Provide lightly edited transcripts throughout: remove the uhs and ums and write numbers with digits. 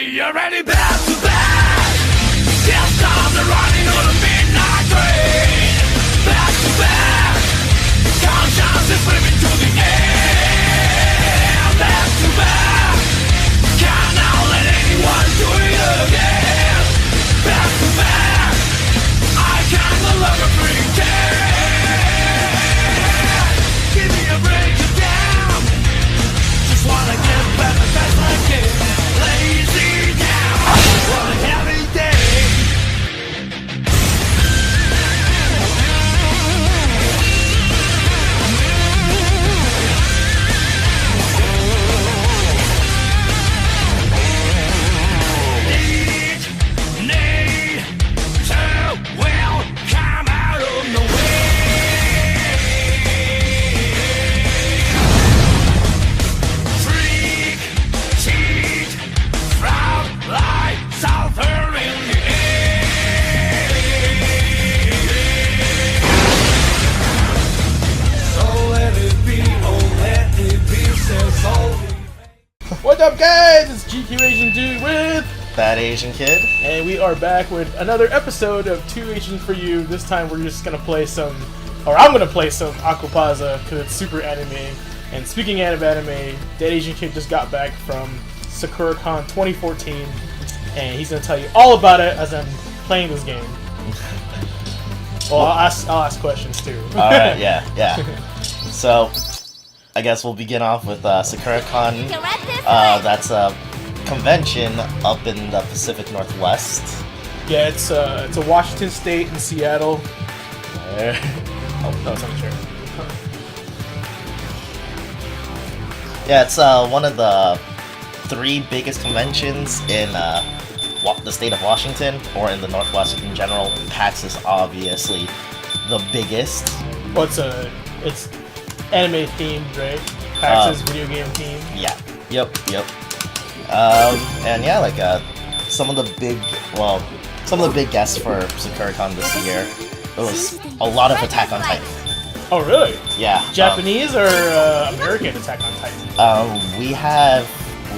you're ready back to back. Still stars are running on a midnight train. Back to back. Conscience is swimming to the air. Back to back. Can't now let anyone do it again. Back to back. I can no longer pretend. Give me a break again. Just wanna get back the best I can. Lazy down. What a heavy day. Need to will come out of the way. Freak, cheat, from light, sulfur in the air. So let it be, oh let it be, says all. What's up, guys? It's GQAzndood with, ThatAznKid. and we are back with another episode of Two Asians for You. This time we're just gonna play some, or I'm gonna play some Aquapazza because it's super anime. And speaking of anime, ThatAznKid just got back from Sakura Con 2014, and he's gonna tell you all about it as I'm playing this game. Well, I'll ask questions too. Alright, yeah. So, I guess we'll begin off with Sakura Con. That's a convention up in the Pacific Northwest. Yeah, it's a Washington State in Seattle. There. Oh no, it's on the chair. Yeah, it's one of the 3 biggest conventions in the state of Washington, or in the Northwest in general. PAX is obviously the biggest. Well, it's anime themed, right? PAX is video game themed. Yeah. Yep. And yeah, like some of the big guests for Sakura Con this year. It was a lot of Attack on Titan. Oh, really? Yeah. Japanese or American Attack on Titan? We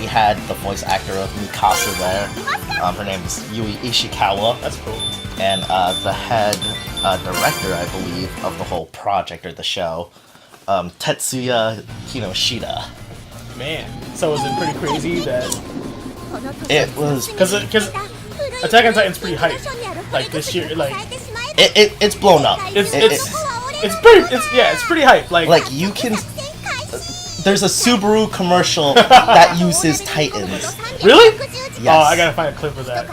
had the voice actor of Mikasa there. Her name is Yui Ishikawa. That's cool. And the head director, I believe, of the whole project or the show, Tetsuya Kinoshita. Man, so was it pretty crazy that? It was Because Attack on Titan's pretty hype. Like this year, like it's blown up. it's pretty hype. Like you can. There's a Subaru commercial that uses Titans. Really? Yes. Oh, I gotta find a clip of that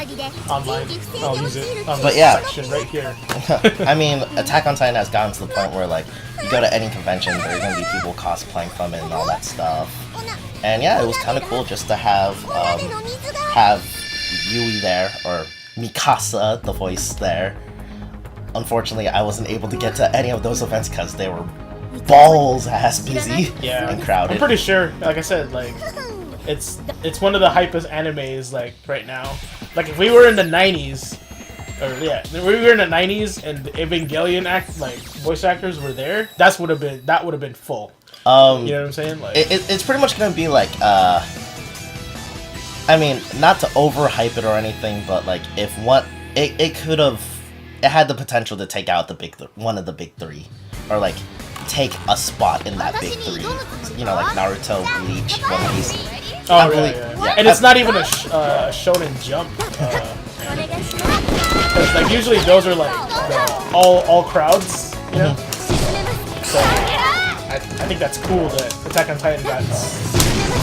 online. I'll use it on the section right here. I mean, Attack on Titan has gotten to the point where, like, you go to any convention, there are gonna be people cosplaying from it and all that stuff. And yeah, it was kind of cool just to have Yui there, or Mikasa, the voice there. Unfortunately, I wasn't able to get to any of those events because they were balls ass busy and crowded. I'm pretty sure, like I said, like it's one of the hypest animes like right now. Like if we were in the 90s, if we were in the 90s and the Evangelion voice actors were there, that would have been full. You know what I'm saying? Like it's pretty much gonna be like I mean, not to overhype it or anything, but like if it had the potential to take out one of the big 3, or like take a spot in that big 3. You know, like Naruto, Bleach, One Piece. Oh, yeah. And it's not even a Shonen Jump. Because like usually those are like all crowds, you know. So I think that's cool that Attack on Titan got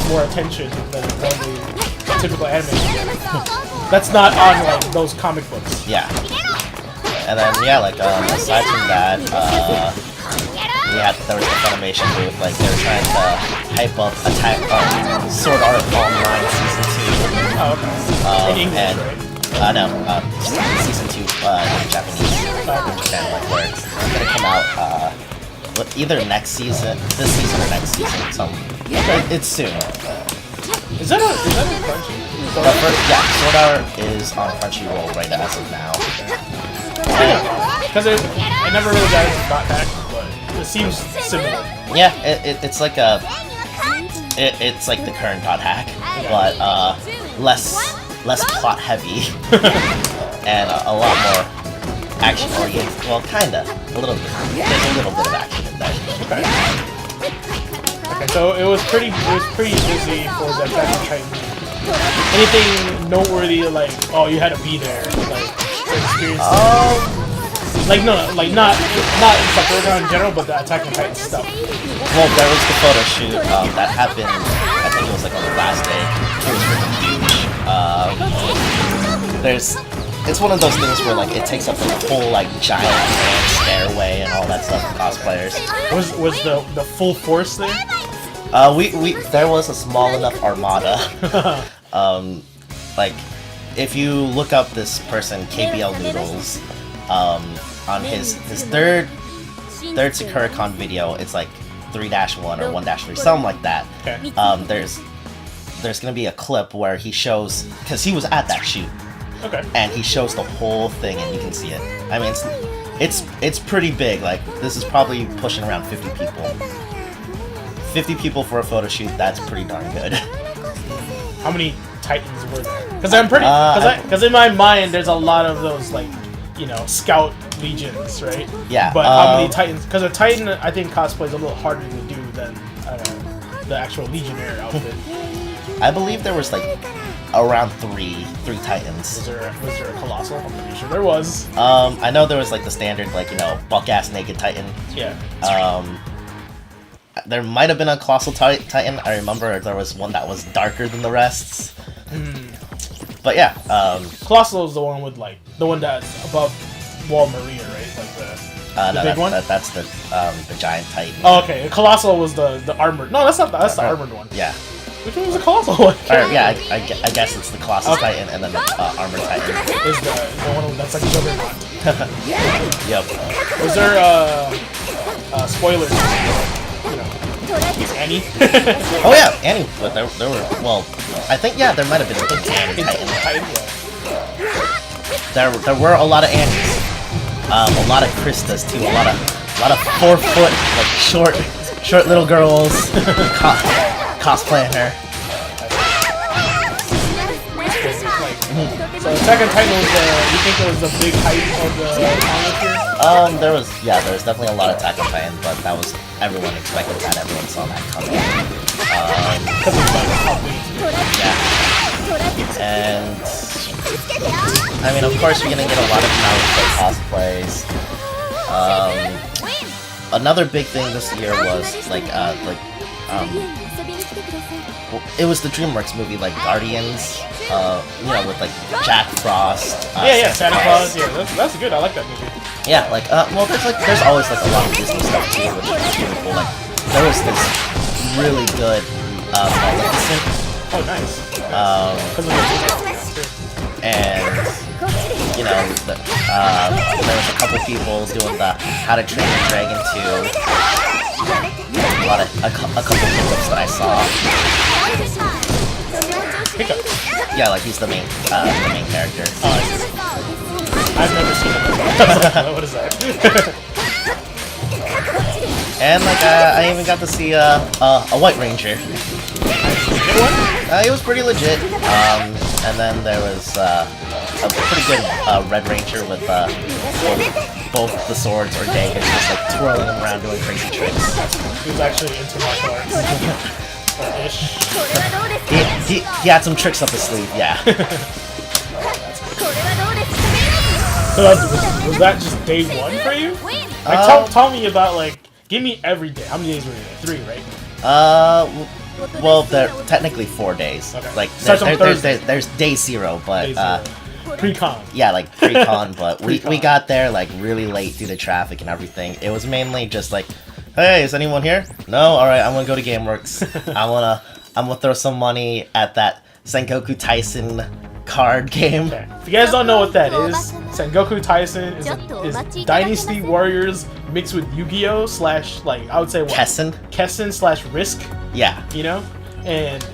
more attention than probably typical anime. That's not on like those comic books. Yeah. And then yeah, like aside from that, there was the Funimation booth. Like they were trying to hype up Sword Art Online Season 2. Oh, okay. In English, right? No, Season 2 in Japanese. In Japan, like where it's gonna come out either this season or next season. It's soon. Is that a Crunchy? Sword Art is on Crunchyroll right as of now. Because I never really got into Dot Hack, but it seems similar. Yeah, it's like it's like the current Dot Hack, but less less plot heavy, and a lot more action oriented. Well, kinda, a little bit. There's a little bit of action in there. Okay. Okay, so it was pretty busy for the Attack on Titan. Anything noteworthy, like, oh, you had to be there, like, to experience like, no, like, not in Sakura Con in general, but the Attack on Titan stuff. Well, there was the photo shoot that happened, I think it was like on the last day. It was freaking huge. It's one of those things where like it takes up like a whole like giant grand stairway and all that stuff for cosplayers. Was the full force there? There was a small enough armada. Like, if you look up this person, KBL Noodles, on his third Sakura Con video, it's like 3-1 or 1-3, something like that. Okay. There's gonna be a clip where he shows, because he was at that shoot. Okay. And he shows the whole thing, and you can see it. I mean, it's pretty big. Like, this is probably pushing around 50 people. 50 people for a photo shoot. That's pretty darn good. How many Titans were there? Because in my mind, there's a lot of those, like, you know, Scout Legions, right? Yeah. But how many Titans? Because a Titan, I think, cosplay is a little harder to do than the actual Legionnaire outfit. I believe there was like around three Titans. Was there a Colossal? I'm pretty sure there was. I know there was like the standard, like, you know, buck-ass naked Titan. Yeah. There might have been a Colossal Titan. I remember there was one that was darker than the rest. But yeah, Colossal is the one with like the one that's above Wall Maria, right? Like the big one. That's the giant Titan. Oh, okay. Colossal was the armored. No, that's not. That's the armored one. Yeah. Which one was the Colossal one? Yeah, I guess it's the Colossus Titan and then the Armored Titan. Is the one that's like Juggernaut. Yep. Was there spoilers? You know, Annie? Oh yeah, Annie. But there were, well, I think, yeah, there might have been an Annie Titan. There were a lot of Annies. A lot of Kristas too. A lot of 4 foot, like short little girls cosplaying her. So Attack on Titan was you think it was the big hype of the comic here? There was definitely a lot of Attack on Titan, but that was, everyone expected that, everyone saw that coming. Yeah. And I mean, of course, you're gonna get a lot of Naruto cosplays. Another big thing this year was it was the DreamWorks movie, like Guardians, you know, with like Jack Frost. Santa Claus. Yeah, that's good. I like that movie. Yeah, like well, there's always like a lot of Disney stuff too, which is really cool. Like there was this really good Maleficent. Oh, nice. And you know, there was a couple people doing the How to Train Your Dragon 2. A couple pickups that I saw. Pickups? Yeah, like he's the main character. I've never seen it. What is that? And like I even got to see a White Ranger. It was pretty legit. And then there was a pretty good Red Ranger with both the swords or daggers, just like twirling them around doing crazy tricks. He was actually into martial arts. He had some tricks up his sleeve, yeah. So was that just day one for you? Like, tell me about, like, give me every day. How many days were you there? 3, right? Well, they're technically 4 days. Okay. Like, there's day 0, but pre-con. Yeah, like pre-con, but we got there like really late due to traffic and everything. It was mainly just like, hey, is anyone here? No? Alright, I'm gonna go to GameWorks. I'm gonna throw some money at that Sengoku Tyson card game. Okay. If you guys don't know what that is, Sengoku Tyson is Dynasty Warriors mixed with Yu-Gi-Oh! / like, I would say what? Kessen / Risk. Yeah. You know? And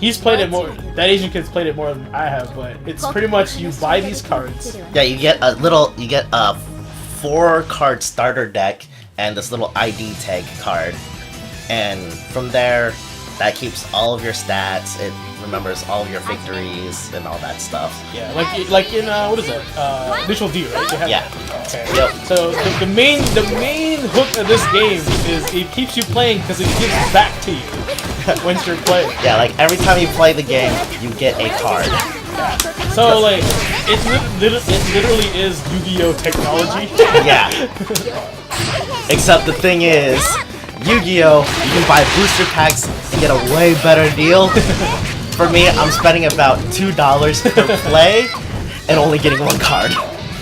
he's played it more, that Asian kid's played it more than I have, but it's pretty much you buy these cards. Yeah, you get a 4-card starter deck and this little ID tag card. And from there, that keeps all of your stats. remembers all of your victories and all that stuff. Yeah, like in what is that? Initial D, right? They have Yeah. that. Okay. Yep. So the main hook of this game is it keeps you playing because it gives back to you once you're playing. Yeah, like every time you play the game, you get a card. So like it literally is Yu-Gi-Oh technology. Yeah. Except the thing is, Yu-Gi-Oh, you can buy booster packs and get a way better deal. For me, I'm spending about $2 per play and only getting one card.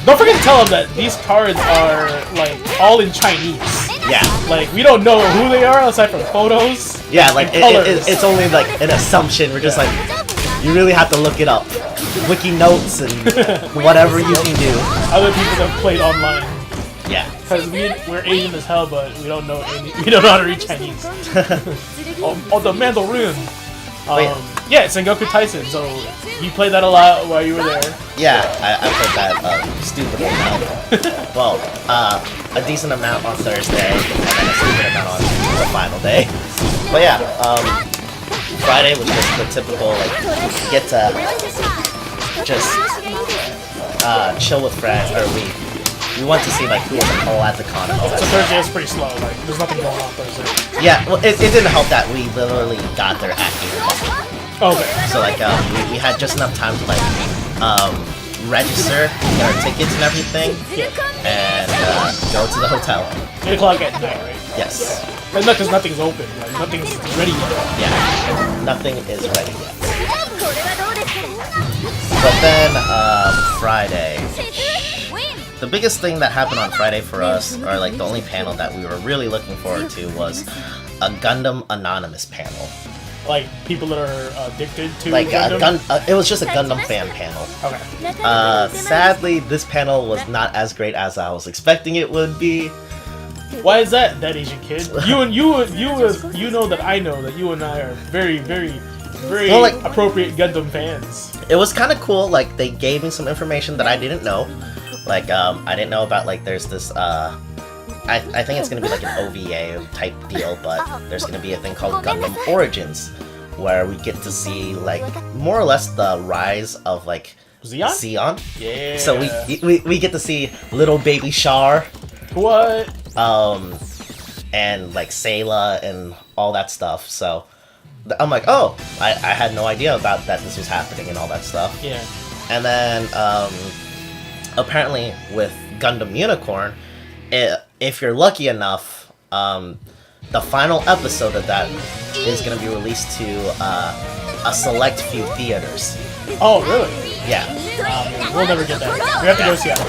Don't forget to tell them that these cards are like all in Chinese. Yeah. Like we don't know who they are aside from photos. Yeah, like colors. it's only like an assumption. We're just like, you really have to look it up. Wiki notes and whatever you can do. Other people that played online. Yeah. Because we're Asian as hell, but we don't know how to read Chinese. The Mandarin. Yeah, it's Sengoku Tyson. So you played that a lot while you were there. Yeah, I played that stupid amount. Well, a decent amount on Thursday, and then a stupid amount on the final day. But yeah, Friday was just the typical like get to just chill with friends, or we went to see like who was all at the con. So Thursday is pretty slow. Like there's nothing going on Thursday. Yeah, well, it didn't help that we literally got there at 8:00. Okay. So like we had just enough time to like register, get our tickets and everything, and go to the hotel. 8 o'clock at night, right? Yes. And not because nothing's open. Like nothing's ready yet. Yeah. Nothing is ready yet. But then Friday. The biggest thing that happened on Friday for us, or like the only panel that we were really looking forward to, was a Gundam Anonymous panel. Like people that are addicted to Like Gundam? it was just a Gundam fan panel. Okay. Sadly, this panel was not as great as I was expecting it would be. Why is that Asian kid? You know that I know that you and I are very well, like, appropriate Gundam fans. It was kind of cool. Like they gave me some information that I didn't know. Like I didn't know about like there's this I think it's gonna be like an OVA type deal, but there's gonna be a thing called Gundam Origins, where we get to see like more or less the rise of like Zeon. Yeah. So we get to see little baby Char. What? And like Sayla and all that stuff. So I'm like, oh, I had no idea about that this was happening and all that stuff. Yeah. And then apparently with Gundam Unicorn, if you're lucky enough, the final episode of that is going to be released to a select few theaters. Oh, really? Yeah. We'll never get that. We have to go to Seattle.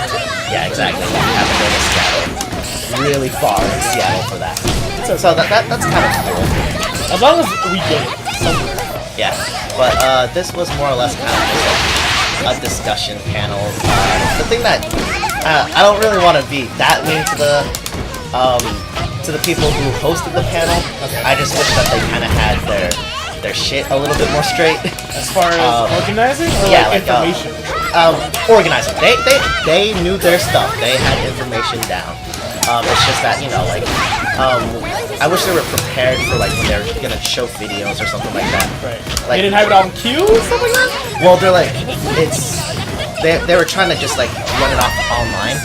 Yeah, exactly. We have to go to Seattle. Really far in Seattle for that. So that's kind of cool. As long as we get it somewhere. Yeah. But this was more or less kind of just like a discussion panel. The thing that I don't really want to be that mean to the people who hosted the panel. I just wish that they kind of had their shit a little bit more straight. As far as organizing or yeah, like information? Organizing. They knew their stuff. They had information down. It's just that, you know, like, I wish they were prepared for, like, when they're gonna show videos or something like that. Right. Like, they didn't have it on cue or something like that? Well, they're like, they were trying to just, like, run it off online.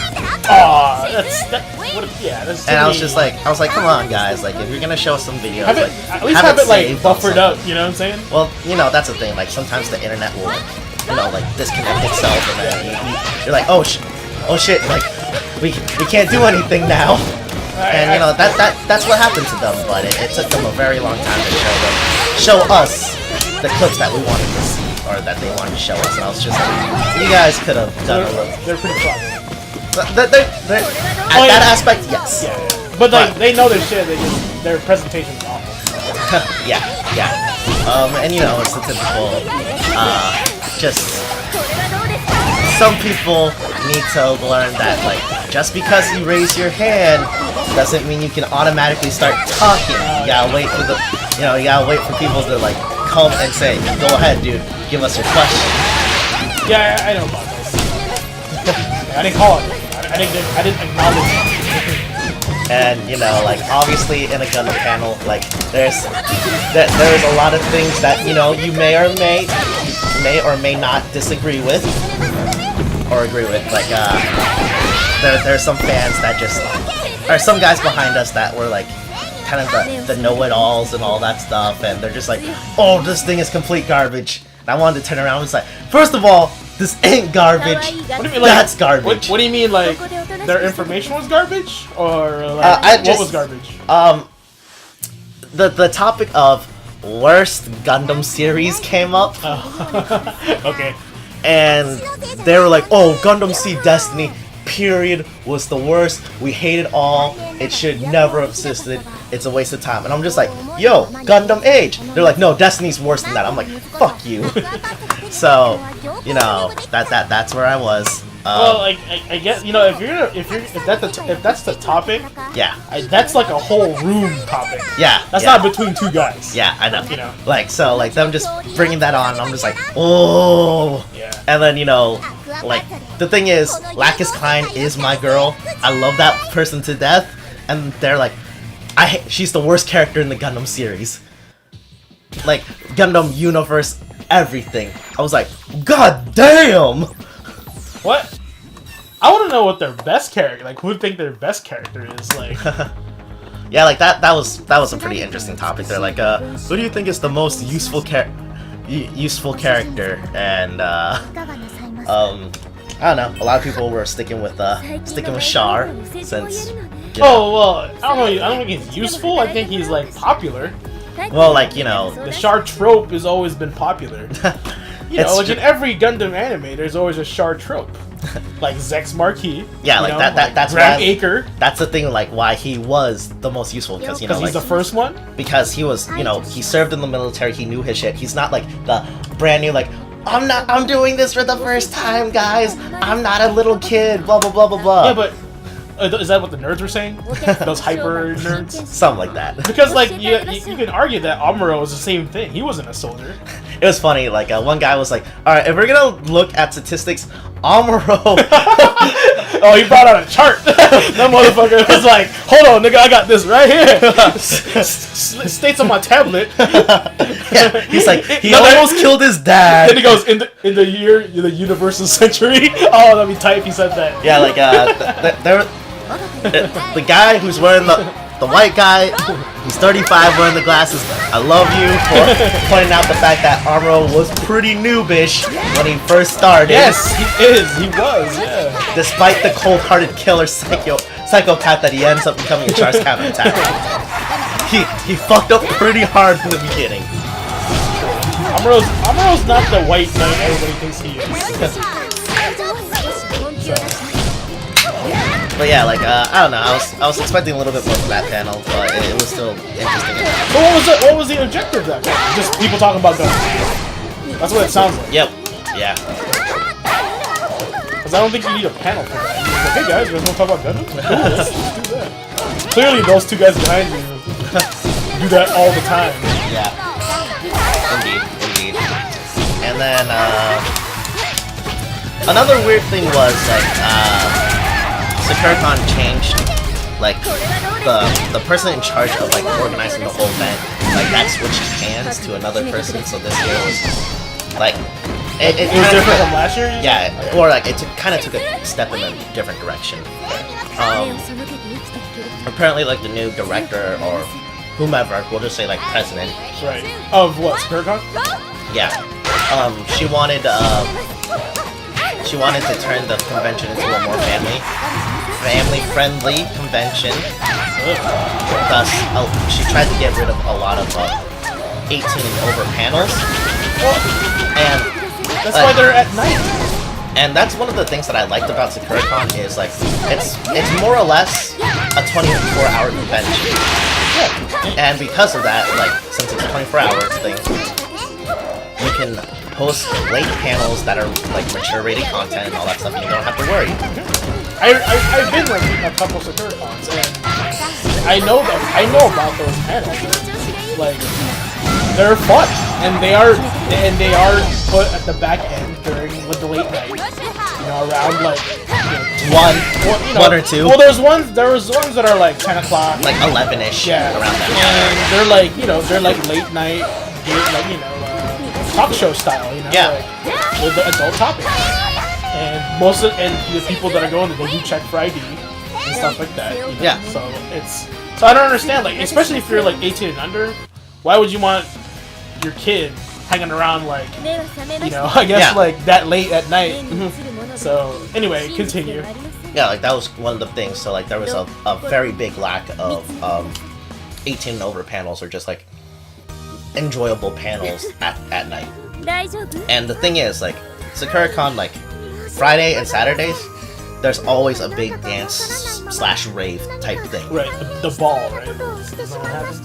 Aw, that's and I was like, come on, guys, like, if you're gonna show us some videos, have it, like, at least have it like saved buffered on up, you know what I'm saying? Well, you know, that's the thing, like, sometimes the internet will, you know, like, disconnect itself, and then you're like, oh shit, like, we can't do anything now. And you know that's what happened to them, but it took them a very long time to show us the clips that we wanted to see, or that they wanted to show us. And I was just like, you guys could have done a little. They're pretty clever. At that aspect, yes. Yeah. But like they know their shit. Their presentation's awful. yeah. And you know, it's the typical, just some people need to learn that, like, just because you raise your hand doesn't mean you can automatically start talking. You gotta wait for people to, like, come and say, go ahead, dude, give us your question. Yeah, I know about this. I didn't call it. I didn't acknowledge it. And you know, like obviously in a Gundam panel, like there's a lot of things that you know you may or may not disagree with or agree with. Like there's some fans that just or some guys behind us that were like kind of the know-it-alls and all that stuff, and they're just like, oh, this thing is complete garbage. And I wanted to turn around and say, first of all, this ain't garbage. What do you mean, like, that's garbage. What do you mean, like their information was garbage, or like what was garbage? The topic of worst Gundam series came up. Okay. And they were like, oh, Gundam Seed Destiny, period, was the worst. We hate it all. It should never have existed. It's a waste of time. And I'm just like, yo, Gundam Age. They're like, no, Destiny's worse than that. I'm like, fuck you. So, you know, that's where I was. Well, like I guess you know if that's the topic, yeah, that's like a whole room topic. Yeah, that's yeah. not between two guys. Yeah, I know. You know, like so, like them just bringing that on. I'm just like, oh. Yeah. And then you know, like the thing is, Lacus Klein is my girl. I love that person to death, and they're like, she's the worst character in the Gundam series. Like Gundam universe, everything. I was like, god damn. What? I want to know what their best character, like who would think their best character is, like. Yeah, like that was a pretty interesting topic. They're like, who do you think is the most useful character? And I don't know. A lot of people were sticking with Char since. Oh well, I don't know. I don't think he's useful. I think he's like popular. Well, like you know, the Char trope has always been popular. You know, like in every Gundam anime, there's always a Char trope, like Zex Marquis. Yeah, like know, that's Graham why Acre. That's the thing, like why he was the most useful because you know, he's like, the first one. Because he was, you know, he served in the military. He knew his shit. He's not like the brand new like. I'm doing this for the first time, guys. I'm not a little kid. Blah blah blah blah blah. Yeah, but. Is that what the nerds were saying? Those hyper nerds? Something like that. Because, like, you can argue that Amuro was the same thing. He wasn't a soldier. It was funny, like, one guy was like, alright, if we're gonna look at statistics, Amuro... Oh, he brought out a chart! That motherfucker was like, hold on, nigga, I got this right here! States on my tablet. Yeah, he's like, he almost killed his dad. Then he goes, in the year, the universal century. Oh, that'd be tight if he said that. Yeah, like, the guy who's wearing the white guy, he's 35 wearing the glasses. I love you for pointing out the fact that Amuro was pretty noobish when he first started. Yes, he is. He was, yeah. Despite the cold-hearted killer psychopath that he ends up becoming a Char's counterattack. He fucked up pretty hard in the beginning. Amuro's not the white knight everybody thinks he is. But yeah, like I don't know. I was expecting a little bit more from that panel, but it was still interesting. But what was the objective of that? Just people talking about guns. That's what it sounds like. Yep. Yeah. Because I don't think you need a panel for that. You're like, hey guys, you guys want to talk about guns? Cool, let's do that. Clearly, those two guys behind you do that all the time. Yeah. Indeed. And then another weird thing was like Sakura Con changed, like, the person in charge of, like, organizing the whole event, like, that switched hands to another person, so this year was, like, it was different from last year? Yeah, or, like, it kind of took a step in a different direction. Apparently, like, the new director, or whomever, we'll just say, like, president. Right. Of what, Sakura Con? Yeah. She wanted to turn the convention into a more family-friendly convention. Thus, she tried to get rid of a lot of 18 and over panels. And that's why they're at night. And that's one of the things that I liked about Sakura Con is like it's more or less a 24-hour convention. Yeah. And because of that, like since it's a 24 hours thing, you can post late panels that are like mature rated content and all that stuff, and you don't have to worry. I've been like a couple Sakura Cons, and I know about those panels. Like they're fun, and they are put at the back end during the late night. You know, around like one or two. Well, there was ones that are like 10 o'clock, Like 11ish, yeah, around that. and they're like they're like late night, like talk show style, Yeah. like, with the adult topics. And most of the people that are going, they do check for ID and stuff like that. Yeah. So I don't understand, like, especially if you're like 18 and under, why would you want your kid hanging around like, I guess Yeah. like that late at night? So anyway, continue. Yeah, like that was one of the things. So like there was a very big lack of 18 and over panels, or just like enjoyable panels at night. And the thing is, like, Sakura Con, like Friday and Saturdays, there's always a big dance / rave type thing. Right, the ball, right? Is that what happens?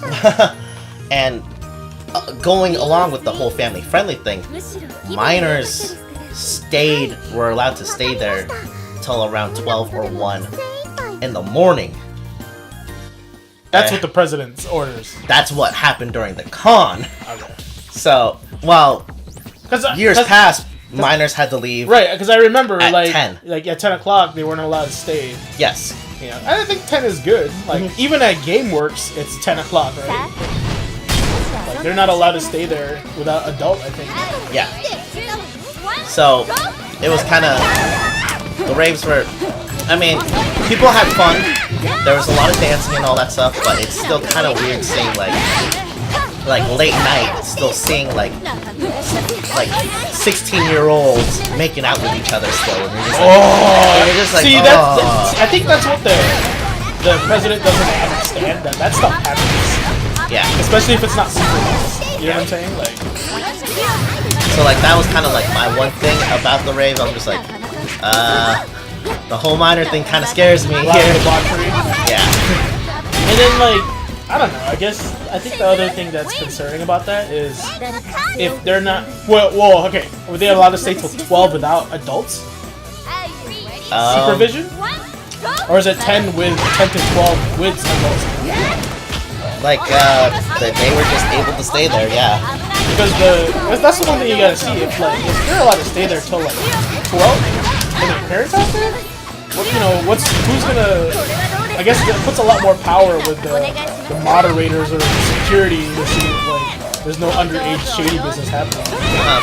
And going along with the whole family friendly thing, minors were allowed to stay there till around 12 or 1 in the morning. That's what the president's orders. That's what happened during the con. Okay. So, well, years Cause, past, minors had to leave. right, because I remember at like 10. Like at 10 o'clock they weren't allowed to stay. Yes. I think 10 is good. Like even at GameWorks, it's 10 o'clock, right? Like they're not allowed to stay there without adult, I think. Yeah. So, it was kind of, the raves were, I mean, people had fun. There was a lot of dancing and all that stuff, but it's still kind of weird seeing like late night, still seeing like 16-year-olds making out with each other still, and you're just like, see, that's I think that's what the president doesn't understand, that stuff happens. Yeah. Especially if it's not synchronized. You know what I'm saying? Like, so like that was kind of like my one thing about the rave. I'm just like, the whole minor thing kind of scares me a lot of here. debauchery. Yeah. And then like, I don't know, I think the other thing that's concerning about that is if they're not, well, okay, were they allowed to stay till 12 without adults? Supervision? Or is it 10 to 12 with adults? Like, they were just able to stay there, yeah. Because that's the one thing you gotta see. If they're allowed to stay there till like 12, and their parents out there, who's gonna? I guess it puts a lot more power with the moderators or the security to see if like there's no underage shady business happening.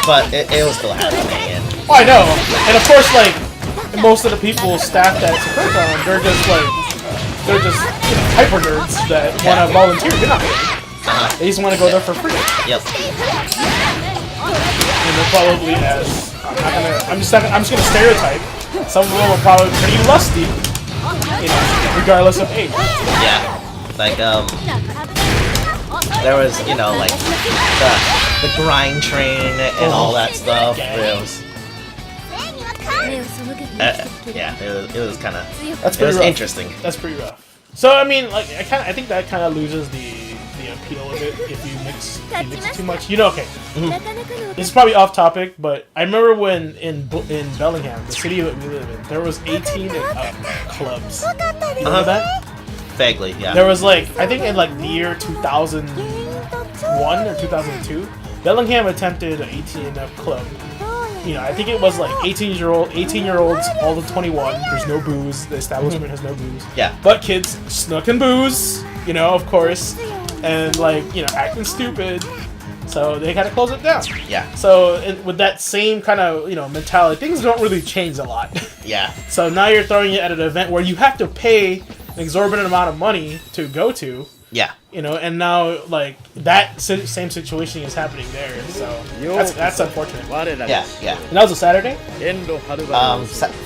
But it was still happening. And Oh, I know, and of course, like most of the people staffed at Sakura Con, they're just hyper nerds that want to volunteer. They're not paid. They just want to go there for free. Yep. And they're probably I'm just gonna stereotype. Some of them are probably pretty lusty, regardless of age. Yeah. Like, there was, like, the grind train and all that stuff. It was, it was kind of, That's it pretty was rough. interesting. That's pretty rough. So I mean, like, I think that kind of loses the appeal of it if you mix it too much. Okay. This is probably off topic, but I remember when in Bellingham, the city that we live in, there was 18 and up clubs. You know that? Vaguely, yeah. There was like, I think in like the year 2001 or 2002, Bellingham attempted an 18 and up club. I think it was like 18-year-olds, all to 21. There's no booze. The establishment has no booze. Yeah. But kids snuck in booze, of course, and like, acting stupid. So they gotta close it down. Yeah. So with that same kind of, mentality, things don't really change a lot. Yeah. So now you're throwing it at an event where you have to pay an exorbitant amount of money to go to. Yeah. And now like that same situation is happening there. So that's unfortunate. Yeah. Yeah. And that was a Saturday?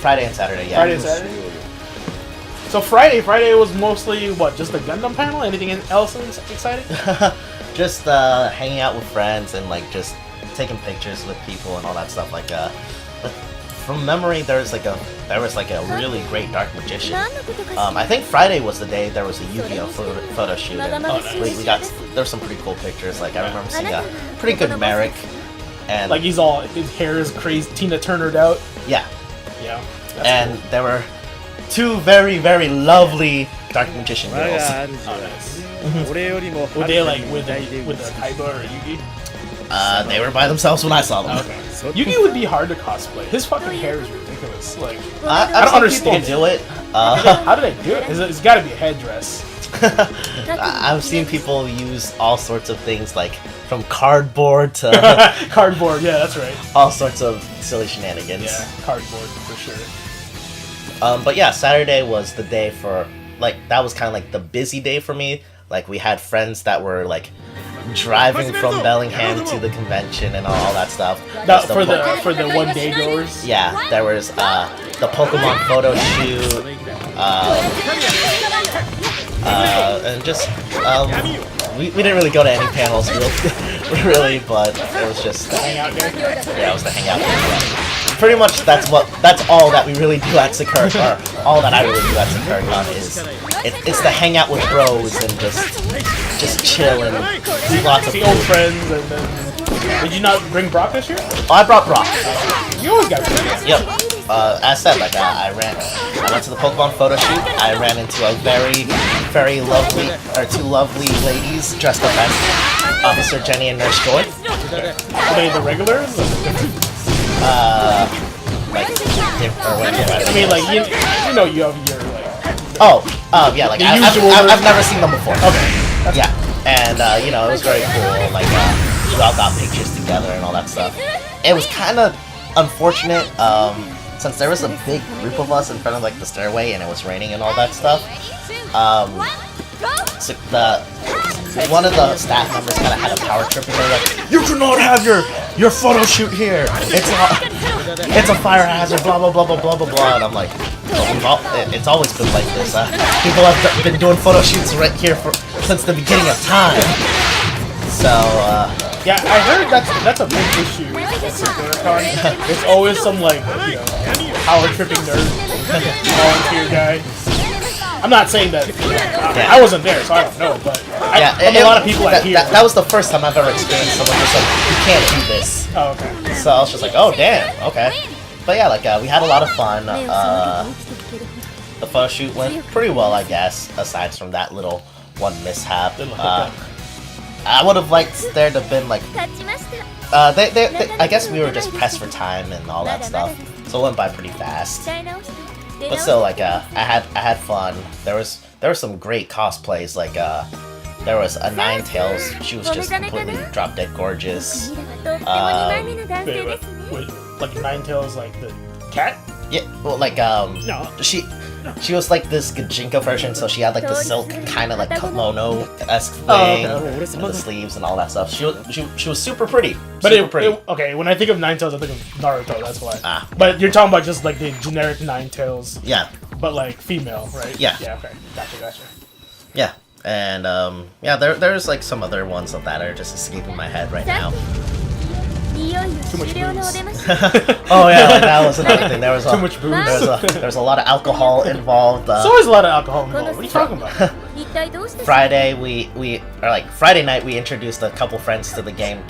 Friday and Saturday. Yeah. Friday and Saturday? So Friday was mostly what? Just the Gundam panel? Anything else exciting? Just hanging out with friends and like just taking pictures with people and all that stuff. Like from memory, there was like a really great Dark Magician. I think Friday was the day there was a Yu-Gi-Oh photo shoot. And there were some pretty cool pictures. Like I remember seeing a pretty good Merrick, and like his hair is crazy, Tina Turnered out. Yeah. Yeah. And cool. There were two very, very lovely Dark Magician girls. Oh, nice. Were they like with the Kaiba or Yugi? Yugi? They were by themselves when I saw them. Okay. Yugi would be hard to cosplay. His fucking hair is ridiculous. Like, I don't understand people do it. how do they do it? It's got to be a headdress. I've seen people use all sorts of things, like from cardboard to Cardboard, yeah, that's right. all sorts of silly shenanigans. Yeah, cardboard for sure. But yeah, Saturday was the day for, like, that was kind of like the busy day for me. Like, we had friends that were like driving from Bellingham to the convention and all that stuff. For the 1 day goers. Yeah, there was the Pokemon photo shoot, and just we didn't really go to any panels really, but it was just Hang out there. yeah, it was the hangout. Pretty much that's all that we really do at Sakura, or all that I really do at Sakura Con is it's the hangout with bros and just chill and do lots of See old friends, and then did you not bring Brock this year? Oh, I brought Brock. You always got Brock. Yep. As said, like I went to the Pokemon photo shoot. I ran into a very lovely, or two lovely ladies dressed up as Officer Jenny and Nurse Joy. Are they the regulars? Like, or what? I mean, like you know, you have your like. Yeah, like The I've never seen them before. Okay. Yeah, and you know, it was very cool. Like we all got pictures together and all that stuff. It was kind of unfortunate since there was a big group of us in front of like the stairway and it was raining and all that stuff. So one of the staff members kind of had a power trip and they're like, "You cannot have your photo shoot here. It's a fire hazard. Blah blah blah blah blah blah blah." And I'm like, it's always been like this. People have been doing photo shoots right here since the beginning of time. So Yeah, I heard that's a big issue at Sakura Con. It's always some like power tripping nerd volunteer guy. I'm not saying that I wasn't there, so I don't know, but a lot of people I hear. That was the first time I've ever experienced someone just like, "You can't do this." Oh, okay. So I was just like, "Oh damn, okay." But yeah, like we had a lot of fun. The photo shoot went pretty well, I guess, aside from that little one mishap. I would have liked there to have been like, I guess we were just pressed for time and all that stuff, so it went by pretty fast. But still, like I had fun. There were some great cosplays. Like there was a Ninetales. She was just completely drop dead gorgeous. Wait, like Ninetales, like the cat? Yeah, well, like No. She was like this Gajinka version, so she had like the silk kind of like kimono-esque thing, and the sleeves and all that stuff. She was super pretty. But super pretty. Okay, when I think of Ninetales, I think of Naruto. That's why. Ah. But you're talking about just like the generic Ninetales, Yeah, but like female, right? Yeah. Yeah. Okay. Gotcha. yeah, and yeah, there's like some other ones that are just escaping my head right now. Too much booze. Oh yeah, like that was another thing. There was Too much booze. There was a lot of alcohol involved. There's always a lot of alcohol involved. What are you talking about? Friday night we introduced a couple friends to the game.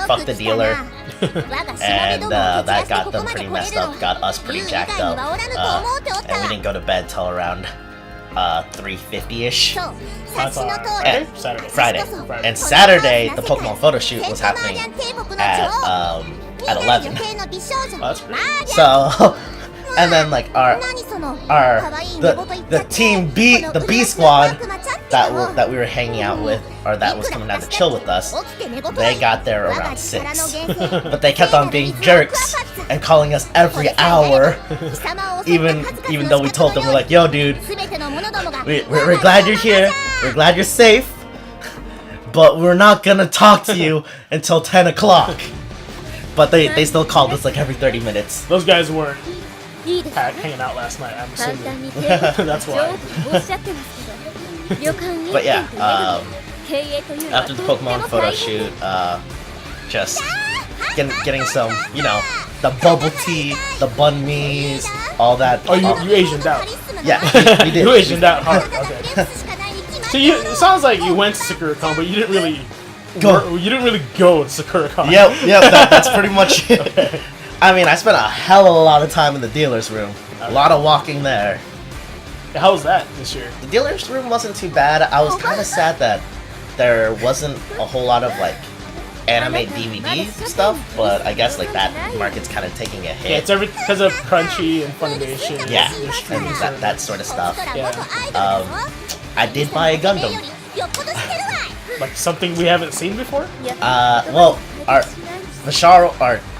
Fuck the dealer, and that got them pretty messed up. Got us pretty jacked up, and we didn't go to bed till around 3:50ish. That's And Friday. And Saturday, the Pokemon photo shoot was happening at 11. Oh, that's great. So, and then like the team B, the B squad that we were hanging out with, or that was coming out to chill with us, they got there around 6. But they kept on being jerks and calling us every hour, even though we told them, we're like, "Yo, dude, we're glad you're here. We're glad you're safe, but we're not gonna talk to you until 10 o'clock." But they still called us like every 30 minutes. Those guys weren't hanging out last night, I'm assuming. That's why. But yeah, after the Pokemon photo shoot, just getting some, the bubble tea, the bun me's, all that. Oh, you Asianed out. Yeah, we did. You Asianed out hard. Okay. So it sounds like you went to Sakura Con, but you didn't really go. You didn't really go to Sakura Con. Yep. That's pretty much it. Okay. I mean, I spent a hell of a lot of time in the dealer's room. A lot of walking there. How was that this year? The dealer's room wasn't too bad. I was kind of sad that there wasn't a whole lot of like anime DVD stuff, but I guess like that market's kind of taking a hit. Yeah, it's because of Crunchy and Funimation. Yeah, and and that sort of stuff. Yeah. I did buy a Gundam. Like something we haven't seen before? Well, our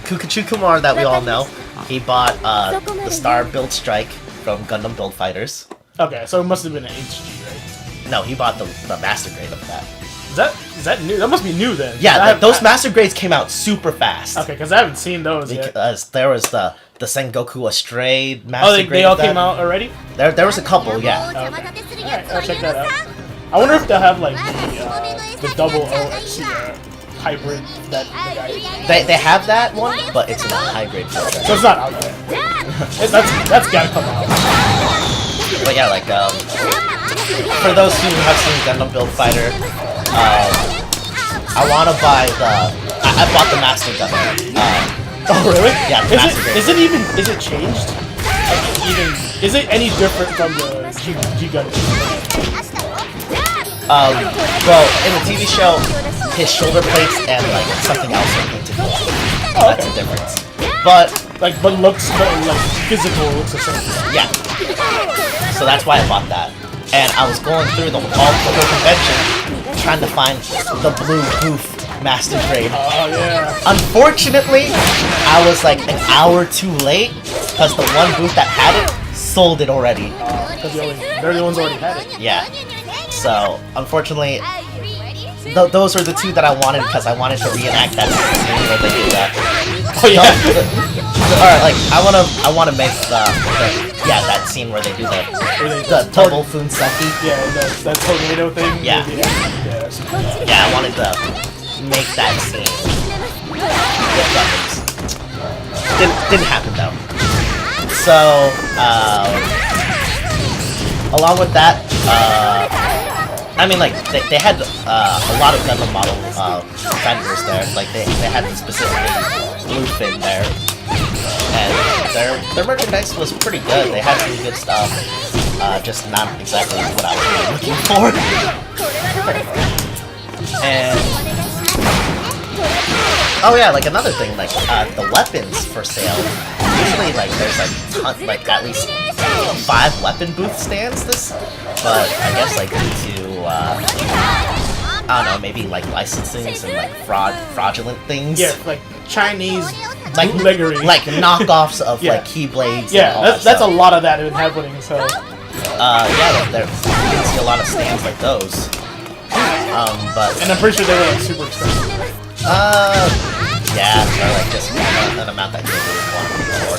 Kukachu Kumar that we all know, he bought the Star Build Strike from Gundam Build Fighters. Okay, so it must have been an HG, right? No, he bought the master grade of that. Is that new? That must be new then. Yeah, those master grades came out super fast. Okay, because I haven't seen those yet. Because there was the Sengoku Astray master grade. They all came out already? There was a couple, yeah. Okay. Alright, I'll check that out. I wonder if they'll have like the double OXC hybrid that the guy. They have that one, but it's in a high grade version. So it's not out yet. That's gotta come out. But yeah, like for those who have seen Gundam Build Fighter, I want to buy I bought the Master Gundam. Oh really? Yeah, the Master Grade. Is it changed? Like, is it any different from the G Gundam? Well, in the TV show, his shoulder plates and like something else are painted gold. Oh, That's the difference. But like physical looks the same. yeah, so that's why I bought that. And I was going through the whole convention trying to find the blue booth master grade. Oh yeah. Unfortunately, I was like an hour too late because the one booth that had it sold it already. Because they're the ones who already had it. Yeah. So unfortunately, those are the two that I wanted because I wanted to reenact that scene where they do that. Oh yeah. Alright, like I wanna make that scene where they do the double Funseki. Yeah, that tornado thing. Yeah. Yeah, I wanted to make that scene with weapons. Didn't happen though. So along with that, I mean, like they had a lot of Gundam model vendors there. Like they had specifically Bluefin there, and their merchandise was pretty good. They had some good stuff, just not exactly what I was really looking for. And oh yeah, like another thing, like the weapons for sale. Usually, like there's like at least 5 weapon booth stands. But I guess like due to I don't know, maybe like licensing and like fraudulent things. Yeah, like Chinese like bootleggery. like knockoffs of Yeah. like keyblades. Yeah, and all that's that a lot of that been happening. So yeah, there you can see a lot of stands like those. But and I'm pretty sure they were like super expensive. yeah, or like just an amount that you really want to pay for.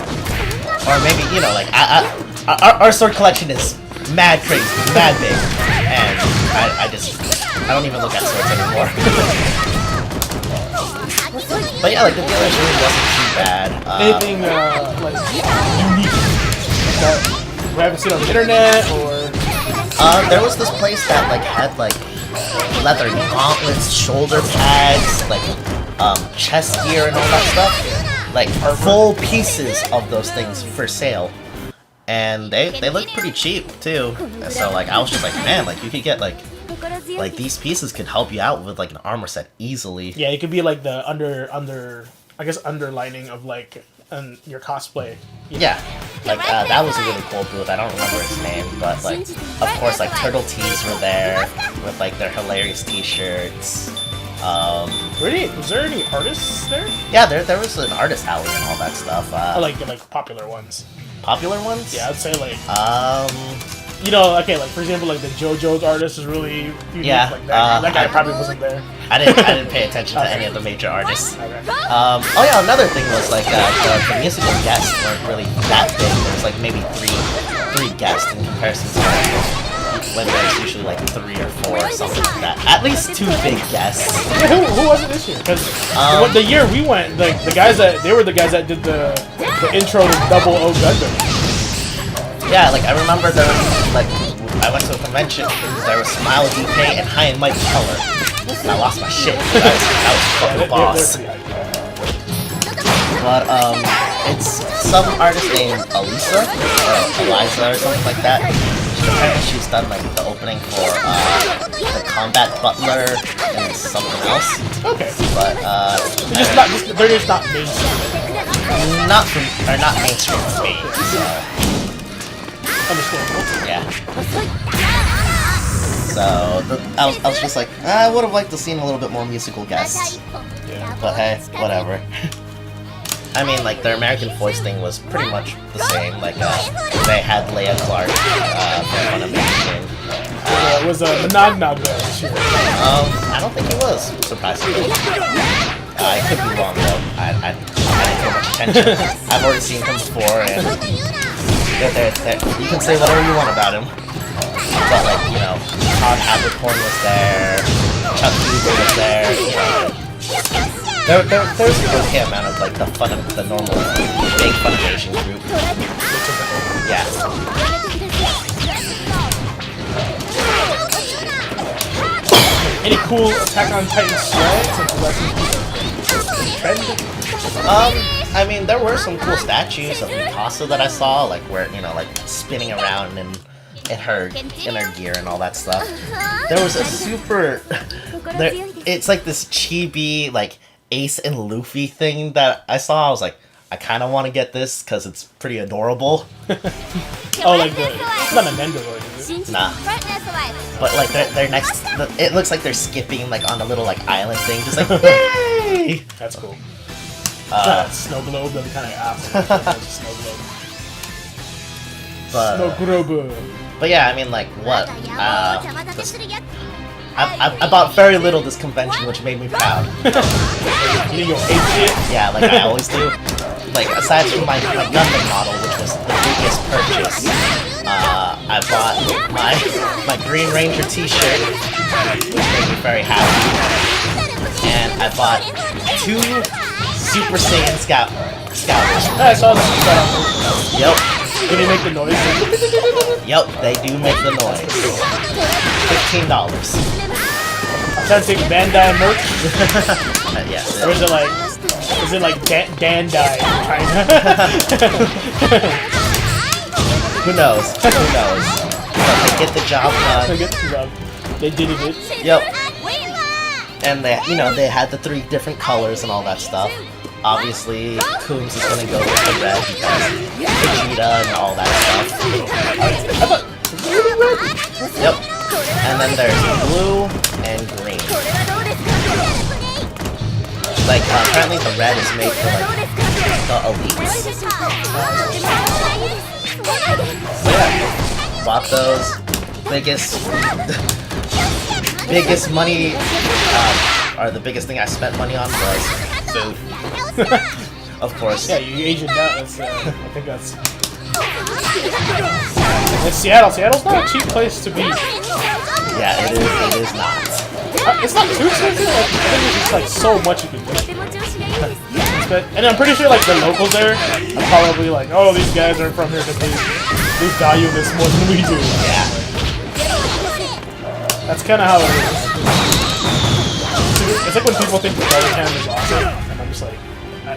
Or maybe, you know, like our sword collection is mad crazy, mad big, and I don't even look at swords anymore. But yeah, like the dealers really wasn't too bad. Anything like unique that we haven't seen on the internet, or there was this place that like had like leather gauntlets, shoulder pads, like chest gear and all that stuff, like full pieces of those things for sale. And they look pretty cheap too. So like I was just like, man, like you could get like these pieces could help you out with like an armor set easily. yeah, it could be like the underlining of like your cosplay. Yeah, like that was a really cool booth. I don't remember its name, but like of course like Turtle Tees were there with like their hilarious T-shirts. Was there any artists there? Yeah, there was an artist alley and all that stuff. Or like popular ones. Popular ones? Yeah, I'd say like you know, okay, like for example, like the JoJo's artist is really unique. Yeah, like that guy probably wasn't there. I didn't pay attention to any of the major artists. Okay. Oh yeah, another thing was like the musical guests weren't really that big. There was like maybe three guests in comparison to when there's usually like 3 or 4 or something like that. At least 2 big guests. Yeah, who was it this year? Because the year we went, like the guys that did the intro to Double O Gundam. Yeah, like I remember there was like I went to a convention. There was Smile DK and High and Mighty Color, and I lost my shit. That was fucking boss. But it's some artist named Eliza or something like that. she's done like the opening for the Combat Butler and something else. Okay. But they're just not mainstream. not mainstream for me. So Understandable. yeah. So I was just like, I would have liked to seen a little bit more musical guests. Yeah. But hey, whatever. I mean, like, their American voice thing was pretty much the same. Like, they had Leia Clark from Funimation. Was a Nog there this year? I don't think he was, surprisingly. I could be wrong, though. I didn't pay much attention. I've already seen him before, and you can say whatever you want about him. But, like, you know, Todd Habercorn was there, Chuck Weaver was there, you know. There's an okay amount of, like, the normal big Funimation group. Yeah. Any cool Attack on Titan sweats and trend? I mean, there were some cool statues of Mikasa that I saw, like, where, you know, like, spinning around in her gear and all that stuff. There was a super... it's like this chibi, like, Ace and Luffy thing that I saw. I was like, I kind of want to get this because it's pretty adorable. Oh, like it's not a Nendoroid, is it? Nah. But like they're next. It looks like they're skipping like on a little like island thing, just like yay! That's cool. Snow globe, that'd be kind of awesome. Snow globe. But yeah, I mean, like what? I bought very little this convention, which made me proud. You didn't go ape shit? Yeah, like I always do. Like, aside from my Gundam model, which was the biggest purchase, I bought my Green Ranger t-shirt, which made me very happy. And I bought 2 Super Saiyan Scouters. I saw that. Yep. Did they make the noise? Yep, they do make the noise. $15. I'm trying to think Bandai merch. Yes. Or is it like Dandai in China? Who knows? Who knows? But they get the job done. They did it. Yep. And they had the 3 different colors and all that stuff. Obviously, Coombs is gonna go with the red because Vegeta and all that stuff. Yep. And then there's blue and green. Like, apparently the red is made for, like, the elites. So yeah, bought those. Biggest money, or the biggest thing I spent money on was food. Of course. Yeah, you aged out. I think that's... It's Seattle. Seattle's not a cheap place to be. Yeah, it is not. It's not too expensive. I think it's just like so much you can do. And I'm pretty sure like the locals there are probably like, oh, these guys aren't from here because they value this more than we do. Yeah. That's kind of how it is. It's like when people think the Bellingham is awesome, and I'm just like,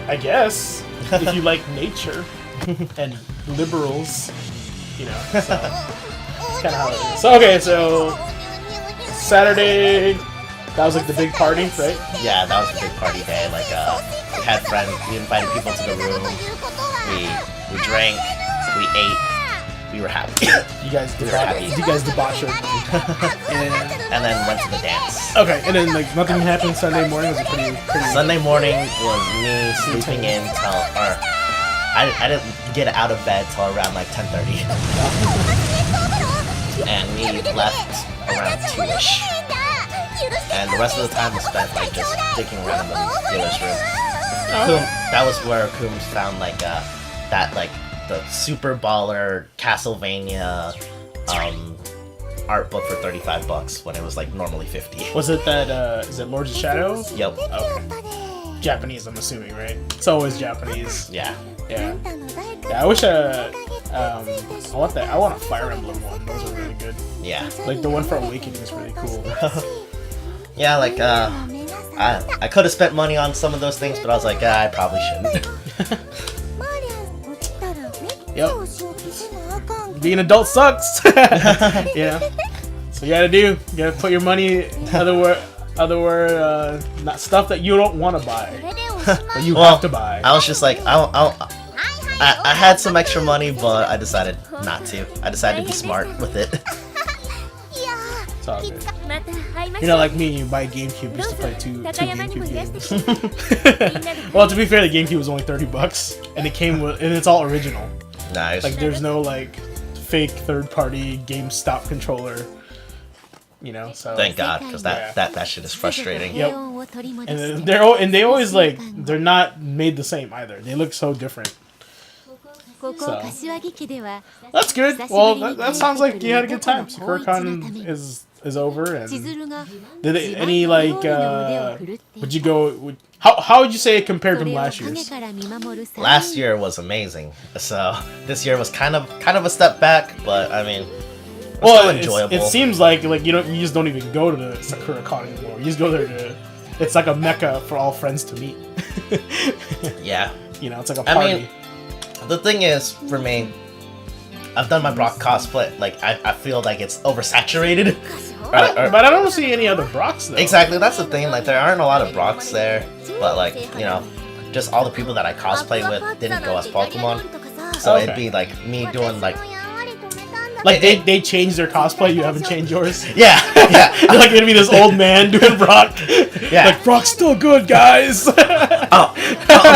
I guess if you like nature and liberals, you know. So it's kind of how it is. So okay, so Saturday, that was like the big party, right? Yeah, that was the big party day. Like, we had friends, we invited people to the room, we drank, we ate, we were happy. You guys debauched and then went to the dance. Okay, and then like nothing happened Sunday morning. Was it pretty Sunday morning was me sleeping in till, or I didn't get out of bed till around like 10:30. And we left around 2ish. And the rest of the time was spent like just dicking around in the dealer's room. That was where Coombs found like that like the Super Baller Castlevania art book for $35 when it was like normally $50. Was it that is it Lords of Shadow? Yep. Okay. Japanese, I'm assuming, right? It's always Japanese. Yeah. Yeah. Yeah, I wish I want that. I want a Fire Emblem one. Those are really good. Yeah. Like the one for Awakening is really cool. Yeah, like I could have spent money on some of those things, but I was like, I probably shouldn't. Yep. Being an adult sucks. Yeah. So you gotta do. You gotta put your money not stuff that you don't want to buy, but you have to buy. I was just like, I had some extra money, but I decided not to. I decided to be smart with it. It's all good. You're not like me. You buy GameCube just to play two GameCube games. Well, to be fair, the GameCube was only $30, and it came with, and it's all original. Nice. Like, there's no like fake third-party GameStop controller. You know, so Thank God, because that shit is frustrating. Yep. And they always like, they're not made the same either. They look so different. So that's good. Well, that sounds like you had a good time. Sakura Con is over, and did it, any like would you go? How would you say it compared from last year's? Last year was amazing. So this year was kind of a step back, but I mean, still enjoyable. It seems like you just don't even go to the Sakura Con anymore. You just go there to. It's like a mecca for all friends to meet. Yeah. You know, it's like a party. I mean, the thing is, for me, I've done my Brock cosplay. Like, I feel like it's oversaturated. But I don't see any other Brocks though. Exactly, that's the thing. Like, there aren't a lot of Brocks there. But, like, you know, just all the people that I cosplay with didn't go as Pokemon. So it'd be, like, me doing, like... Like, they changed their cosplay, you haven't changed yours? Yeah, yeah. Like, it'd be this old man doing Brock. Yeah. Like, Brock's still good, guys! I'm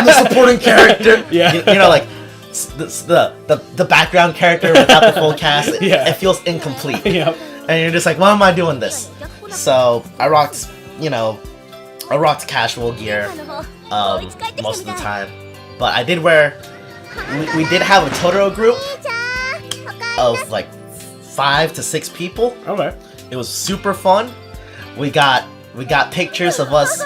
the supporting character. Yeah. You know, like... The background character without the full cast, it feels incomplete. Yep. And you're just like, why am I doing this? So I rocked casual gear most of the time. But I did wear, we did have a Totoro group of like 5 to 6 people. Okay. It was super fun. We got pictures of us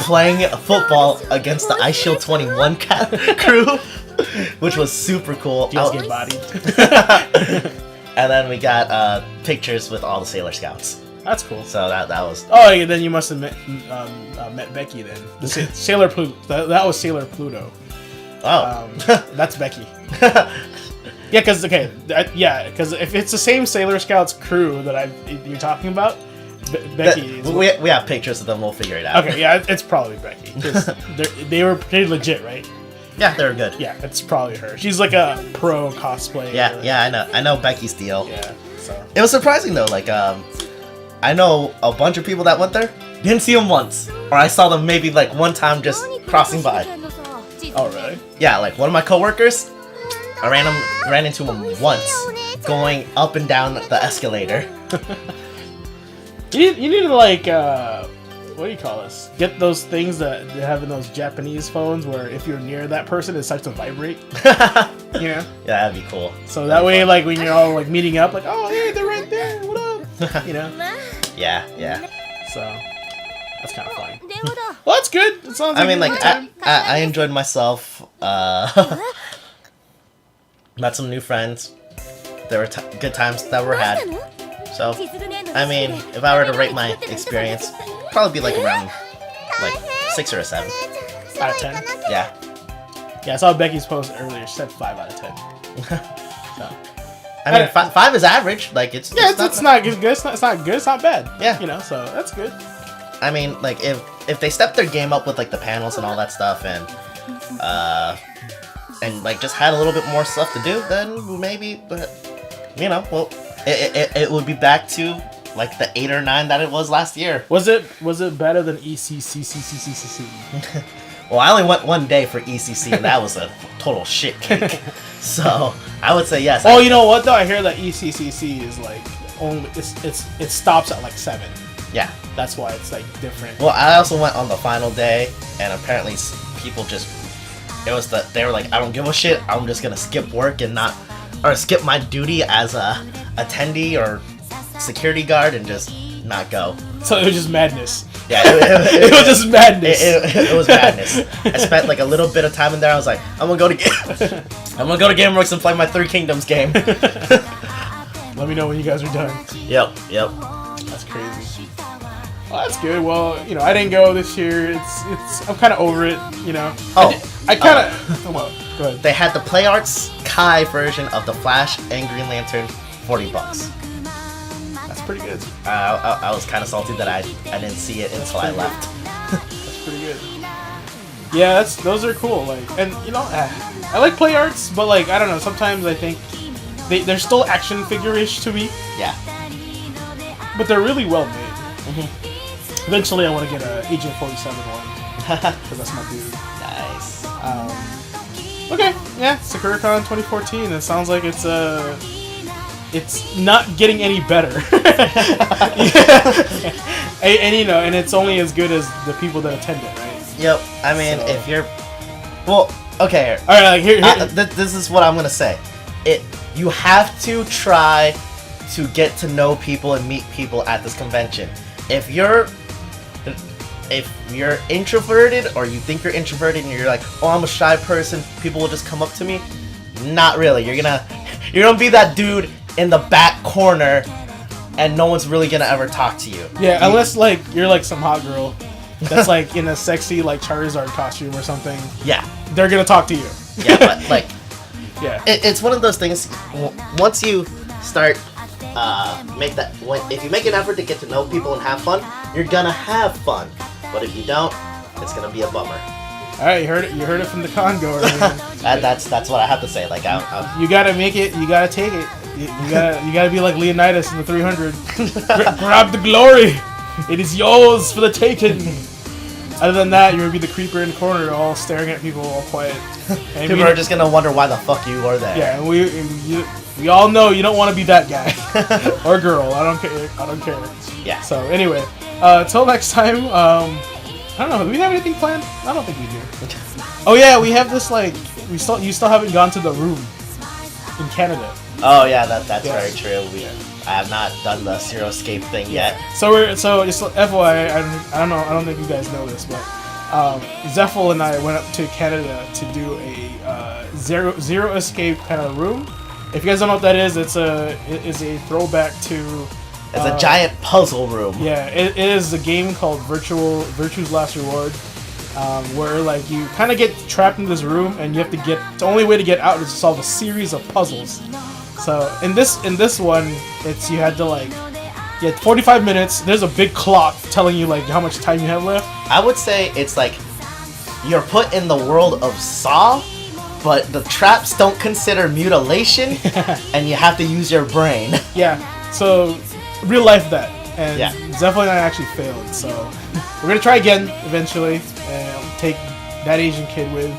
playing football against the Ice Shield 21 crew. Which was super cool. Just get bodied. And then we got pictures with all the Sailor Scouts. That's cool. So that was. Oh, yeah, then you must have met Becky then. Sailor Pluto. That was Sailor Pluto. Oh, that's Becky. Yeah, because if it's the same Sailor Scouts crew that you're talking about, Becky. We have pictures of them. We'll figure it out. Okay, yeah, it's probably Becky. 'Cause they were pretty legit, right? Yeah, they were good. Yeah, it's probably her. She's like a pro cosplayer. Yeah, I know Becky's deal. Yeah, so. It was surprising though, like, I know a bunch of people that went there, didn't see them once. Or I saw them maybe like one time just crossing by. Oh, really? Yeah, like one of my coworkers, I ran into him once, going up and down the escalator. You need to like, what do you call this? Get those things that they have in those Japanese phones where if you're near that person, it starts to vibrate. You know? Yeah, that'd be cool. So that way, like, when you're all, like, meeting up, like, oh, hey, they're right there, what up? You know? Yeah. So, that's kind of funny. Well, that's good. It sounds like I mean, like, I enjoyed myself. Met some new friends. There were good times that were had. So, I mean, if I were to rate my experience, probably be like around like 6 or a 7 out of 10. Yeah. Yeah, I saw Becky's post earlier. She said 5 out of 10. So. I mean, 5 is average. Like it's not good. It's not good. It's not bad. Yeah. You know, so that's good. I mean, like if they step their game up with like the panels and all that stuff, and like just had a little bit more stuff to do, then maybe. But you know, well, it would be back to like the 8 or 9 that it was last year. Was it better than ECCCCCCC? Well, I only went one day for ECC, and that was a total shit cake. So I would say yes. Oh, you know what though? I hear that ECCC is like only it stops at like 7. Yeah, that's why it's like different. Well, I also went on the final day, and apparently people just they were like, I don't give a shit. I'm just gonna skip work and skip my duty as a attendee or security guard and just not go. So it was just madness. Yeah, it was just madness. It was madness. I spent like a little bit of time in there. I was like, I'm gonna go to GameWorks and play my 3 Kingdoms game. Let me know when you guys are done. Yep. That's crazy. Well, that's good. Well, I didn't go this year. I'm kind of over it. I kind of. Go ahead. They had the Play Arts Kai version of the Flash and Green Lantern, $40. That's pretty good. I was kind of salty that I didn't see it until I left. That's pretty good. Yeah, those are cool. Like, and you know, I like Play Arts, but like I don't know. Sometimes I think they're still action figure-ish to me. Yeah. But they're really well made. Eventually, I want to get a Agent 47 one because that's my dude. Nice. Okay, yeah, Sakura Con 2014. It sounds like it's not getting any better. and you know, and it's only as good as the people that attend it, right? Yep. I mean, So- if you're, well, okay. All right, like here. This is what I'm gonna say. You have to try to get to know people and meet people at this convention. If you're introverted, or you think you're introverted and you're like, oh, I'm a shy person, people will just come up to me. Not really. You're gonna be that dude in the back corner, and no one's really gonna ever talk to you. Yeah, unless like you're like some hot girl that's like in a sexy like Charizard costume or something. Yeah. They're gonna talk to you. Yeah, but like, Yeah. it's one of those things. Once you start if you make an effort to get to know people and have fun, you're gonna have fun. But if you don't, it's gonna be a bummer. All right, you heard it. You heard it from the con goer. That's what I have to say. Like, You gotta make it. You gotta take it. You gotta be like Leonidas in the 300. Grab the glory. It is yours for the taking. Other than that, you're gonna be the creeper in the corner, all staring at people, all quiet. And people are just gonna wonder why the fuck you are there. Yeah, and we all know you don't want to be that guy or girl. I don't care. Yeah. So anyway, till next time. I don't know. Do we have anything planned? I don't think we do. Oh yeah, we have this like you still haven't gone to the room in Canada. Oh yeah, that's Yeah. very true. I have not done the Zero Escape thing yet. So just FYI, I don't know. I don't think you guys know this, but Zephyl and I went up to Canada to do a Zero Escape kind of room. If you guys don't know what that is, it's a throwback to. It's a giant puzzle room. Yeah, it is a game called Virtue's Last Reward, where like you kind of get trapped in this room and you have to get. The only way to get out is to solve a series of puzzles. So in this one, you had to like get 45 minutes. There's a big clock telling you like how much time you have left. I would say it's like you're put in the world of Saw, but the traps don't consider mutilation, and you have to use your brain. Yeah, so real life that. And Yeah. Zephyl and I actually failed, so we're gonna try again eventually and take that Asian kid with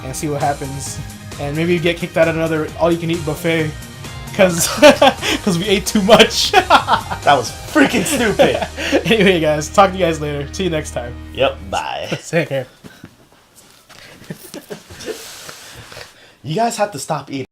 and see what happens. And maybe get kicked out of another all-you-can-eat buffet because we ate too much. That was freaking stupid. Anyway, guys, talk to you guys later. See you next time. Yep, bye. Take care. You guys have to stop eating.